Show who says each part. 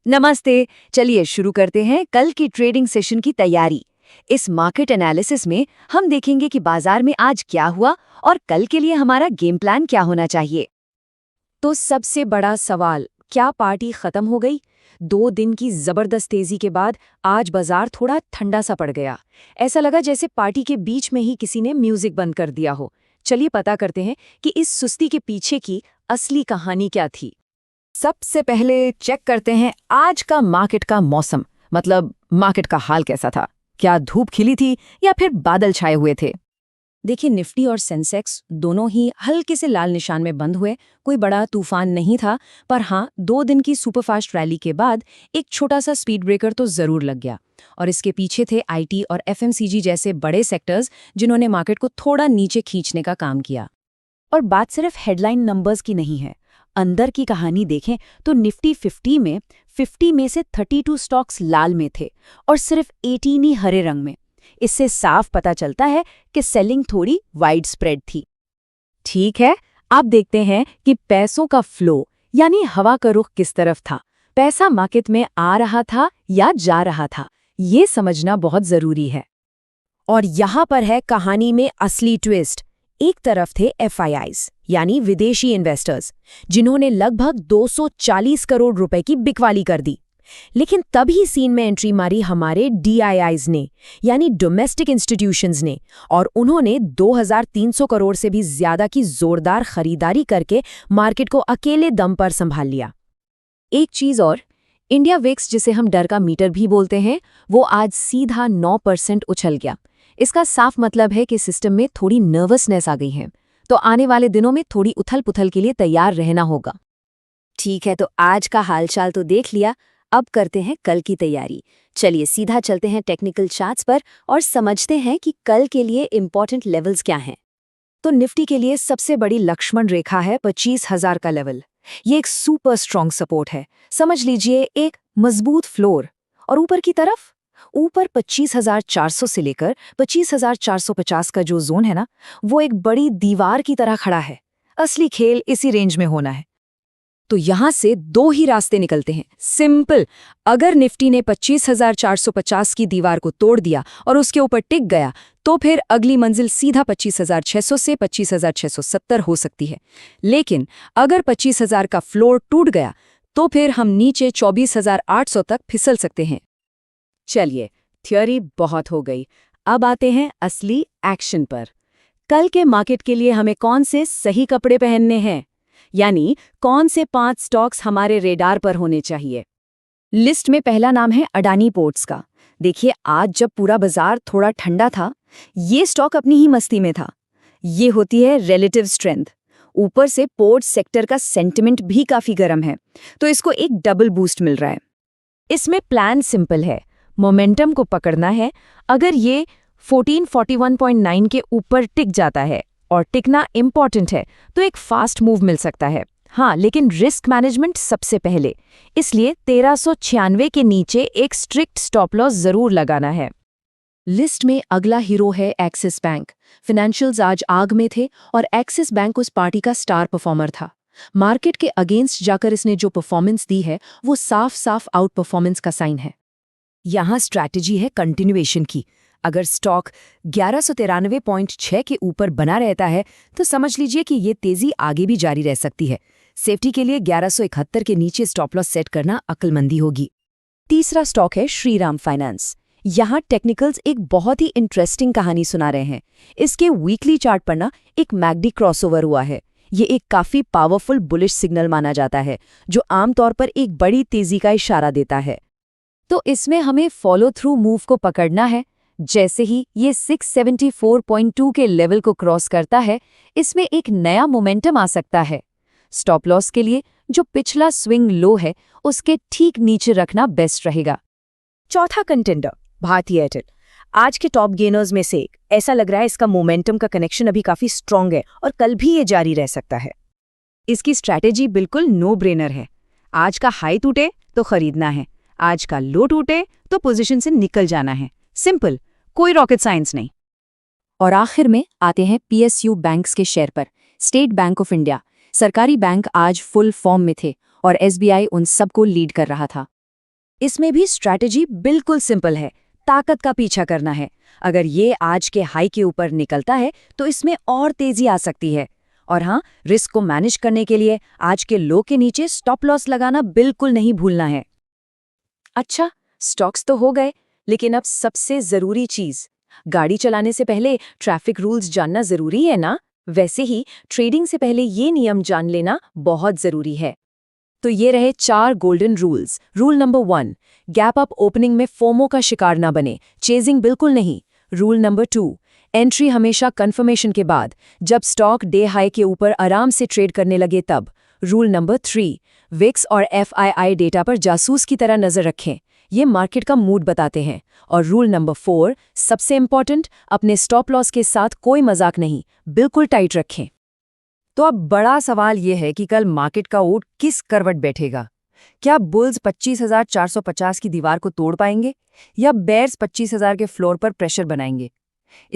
Speaker 1: नमस्ते। चलिए शुरू करते हैं कल की ट्रेडिंग सेशन की तैयारी। इस मार्केट एनालिसिस में हम देखेंगे कि बाजार में आज क्या हुआ और कल के लिए हमारा गेम प्लान क्या होना चाहिए।
Speaker 2: तो सबसे बड़ा सवाल, क्या पार्टी खत्म हो गई? 2 दिन की जबरदस्त तेजी के बाद आज बाजार थोड़ा ठंडा सा पड़ गया। ऐसा लगा जैसे पार्टी के बीच में ही किसी ने म्यूजिक बंद कर दिया हो। चलिए पता करते हैं कि इस सुस्ती के पीछे की असली कहानी क्या थी।
Speaker 1: सबसे पहले चेक करते हैं आज का मार्केट का मौसम, मतलब मार्केट का हाल कैसा था। क्या धूप खिली थी या फिर बादल छाए हुए थे?
Speaker 2: देखिए, निफ्टी और सेंसेक्स दोनों ही हल्के से लाल निशान में बंद हुए। कोई बड़ा तूफान नहीं था, पर हाँ, 2 दिन की सुपरफास्ट रैली के बाद एक छोटा सा स्पीड ब्रेकर तो जरूर लग गया। और इसके पीछे थे आईटी और एफएमसीजी जैसे बड़े सेक्टर्स, जिन्होंने मार्केट को थोड़ा नीचे खींचने का काम किया।
Speaker 3: और बात सिर्फ हेडलाइन नंबर्स की नहीं है। अंदर की कहानी देखें तो निफ्टी 50 में से 32 स्टॉक्स लाल में थे और सिर्फ 18 ही हरे रंग में। इससे साफ पता चलता है कि सेलिंग थोड़ी वाइड स्प्रेड थी।
Speaker 2: ठीक है, अब देखते हैं कि पैसों का फ्लो यानी हवा का रुख किस तरफ था। पैसा मार्केट में आ रहा था या जा रहा था, ये समझना बहुत जरूरी है।
Speaker 3: और यहाँ पर है कहानी में असली ट्विस्ट। एक तरफ थे एफआईआईज यानी विदेशी इन्वेस्टर्स, जिन्होंने लगभग 240 करोड़ रुपए की बिकवाली कर दी। लेकिन तभी सीन में एंट्री मारी हमारे डीआईआईज ने, यानी डोमेस्टिक इंस्टीट्यूशंस ने, और उन्होंने 2300 करोड़ से भी ज्यादा की जोरदार खरीदारी करके मार्केट को अकेले दम पर संभाल लिया।
Speaker 2: एक चीज और, इंडिया विक्स, जिसे हम डर का मीटर भी बोलते हैं, वो आज सीधा 9% उछल गया। इसका साफ मतलब है कि सिस्टम में थोड़ी नर्वसनेस आ गई है, तो आने वाले दिनों में थोड़ी उथल पुथल के लिए तैयार रहना होगा।
Speaker 1: ठीक है, तो आज का हालचाल तो देख लिया, अब करते हैं कल की तैयारी। चलिए सीधा चलते हैं टेक्निकल चार्ट्स पर और समझते हैं कि कल के लिए इंपॉर्टेंट लेवल्स क्या हैं। तो निफ्टी के लिए सबसे बड़ी लक्ष्मण रेखा है 25,000 का लेवल। ये एक सुपर स्ट्रॉन्ग सपोर्ट है। समझ लीजिए एक मजबूत फ्लोर। और ऊपर की तरफ, ऊपर 25,400 से लेकर 25,450 का जो जोन है ना, वो एक बड़ी दीवार की तरह खड़ा है। असली खेल इसी रेंज में होना है।
Speaker 2: तो यहां से 2 ही रास्ते निकलते हैं, सिंपल। अगर निफ्टी ने 25,450 की दीवार को तोड़ दिया और उसके ऊपर टिक गया, तो फिर अगली मंजिल सीधा 25,600 से 25,670 हो सकती है। लेकिन अगर 25,000 का फ्लोर टूट गया, तो फिर हम नीचे 24,800 तक फिसल सकते हैं।
Speaker 3: चलिए, थ्योरी बहुत हो गई, अब आते हैं असली एक्शन पर। कल के मार्केट के लिए हमें कौन से सही कपड़े पहनने हैं, यानी कौन से 5 स्टॉक्स हमारे रेडार पर होने चाहिए।
Speaker 1: लिस्ट में पहला नाम है अडानी पोर्ट्स का। देखिए, आज जब पूरा बाजार थोड़ा ठंडा था, ये स्टॉक अपनी ही मस्ती में था। ये होती है रिलेटिव स्ट्रेंथ। ऊपर से पोर्ट्स सेक्टर का सेंटिमेंट भी काफी गर्म है, तो इसको एक डबल बूस्ट मिल रहा है। इसमें प्लान सिंपल है, मोमेंटम को पकड़ना है। अगर ये 1441.9 के ऊपर टिक जाता है, और टिकना इम्पॉर्टेंट है, तो एक फास्ट मूव मिल सकता है। हाँ, लेकिन रिस्क मैनेजमेंट सबसे पहले, इसलिए 1396 के नीचे एक स्ट्रिक्ट स्टॉप लॉस जरूर लगाना है।
Speaker 2: लिस्ट में अगला हीरो है एक्सिस बैंक। फाइनेंशियल्स आज आग में थे और एक्सिस बैंक उस पार्टी का स्टार परफॉर्मर था। मार्केट के अगेंस्ट जाकर इसने जो परफॉर्मेंस दी है, वो साफ साफ आउट परफॉर्मेंस का साइन है।
Speaker 3: यहाँ स्ट्रैटेजी है कंटिन्यूएशन की। अगर स्टॉक 1193.6 के ऊपर बना रहता है, तो समझ लीजिए कि ये तेजी आगे भी जारी रह सकती है। सेफ्टी के लिए 1171 के नीचे स्टॉप लॉस सेट करना अक्लमंदी होगी। तीसरा स्टॉक है श्रीराम फाइनेंस। यहाँ टेक्निकल्स एक बहुत ही इंटरेस्टिंग कहानी सुना रहे हैं। इसके वीकली चार्ट पर ना एक मैकडी क्रॉसओवर हुआ है। ये एक काफी पावरफुल बुलिश सिग्नल माना जाता है, जो आमतौर पर एक बड़ी तेजी का इशारा देता है।
Speaker 2: तो इसमें हमें फॉलो थ्रू मूव को पकड़ना है। जैसे ही ये 674.2 के लेवल को क्रॉस करता है, इसमें एक नया मोमेंटम आ सकता है। स्टॉप लॉस के लिए जो पिछला स्विंग लो है, उसके ठीक नीचे रखना बेस्ट रहेगा।
Speaker 3: चौथा कंटेंडर भारती एयरटेल, आज के टॉप गेनर्स में से एक। ऐसा लग रहा है इसका मोमेंटम का कनेक्शन अभी काफी स्ट्रांग है और कल भी ये जारी रह सकता है। इसकी स्ट्रैटेजी बिल्कुल नो ब्रेनर है। आज का हाई टूटे तो खरीदना है, आज का लो टूटे तो पोजीशन से निकल जाना है। सिंपल, कोई रॉकेट साइंस नहीं।
Speaker 2: और आखिर में आते हैं पीएसयू बैंक्स के शेयर पर। स्टेट बैंक ऑफ इंडिया, सरकारी बैंक आज फुल फॉर्म में थे और एसबीआई उन सबको लीड कर रहा था।
Speaker 1: इसमें भी स्ट्रैटेजी बिल्कुल सिंपल है, ताकत का पीछा करना है। अगर ये आज के हाई के ऊपर निकलता है तो इसमें और तेजी आ सकती है। और हाँ, रिस्क को मैनेज करने के लिए आज के लो के नीचे स्टॉप लॉस लगाना बिल्कुल नहीं भूलना है।
Speaker 2: अच्छा, स्टॉक्स तो हो गए, लेकिन अब सबसे जरूरी चीज, गाड़ी चलाने से पहले ट्रैफिक रूल्स जानना जरूरी है ना? वैसे ही ट्रेडिंग से पहले ये नियम जान लेना बहुत जरूरी है। तो ये रहे 4 golden rules. Rule number 1, gap up opening में फोमो का शिकार ना बने, चेजिंग बिल्कुल नहीं। रूल नंबर 2, एंट्री हमेशा कंफर्मेशन के बाद, जब स्टॉक डे हाई के ऊपर आराम से ट्रेड करने लगे तब। रूल नंबर 3, विक्स और FII डेटा पर जासूस की तरह नजर रखें, ये मार्केट का मूड बताते हैं। और रूल नंबर 4, सबसे इंपॉर्टेंट, अपने स्टॉप लॉस के साथ कोई मजाक नहीं, बिल्कुल टाइट रखें।
Speaker 3: तो अब बड़ा सवाल ये है कि कल मार्केट का ऊँट किस करवट बैठेगा। क्या बुल्स 25,450 की दीवार को तोड़ पाएंगे या बेयर्स 25,000 के फ्लोर पर प्रेशर बनाएंगे? इस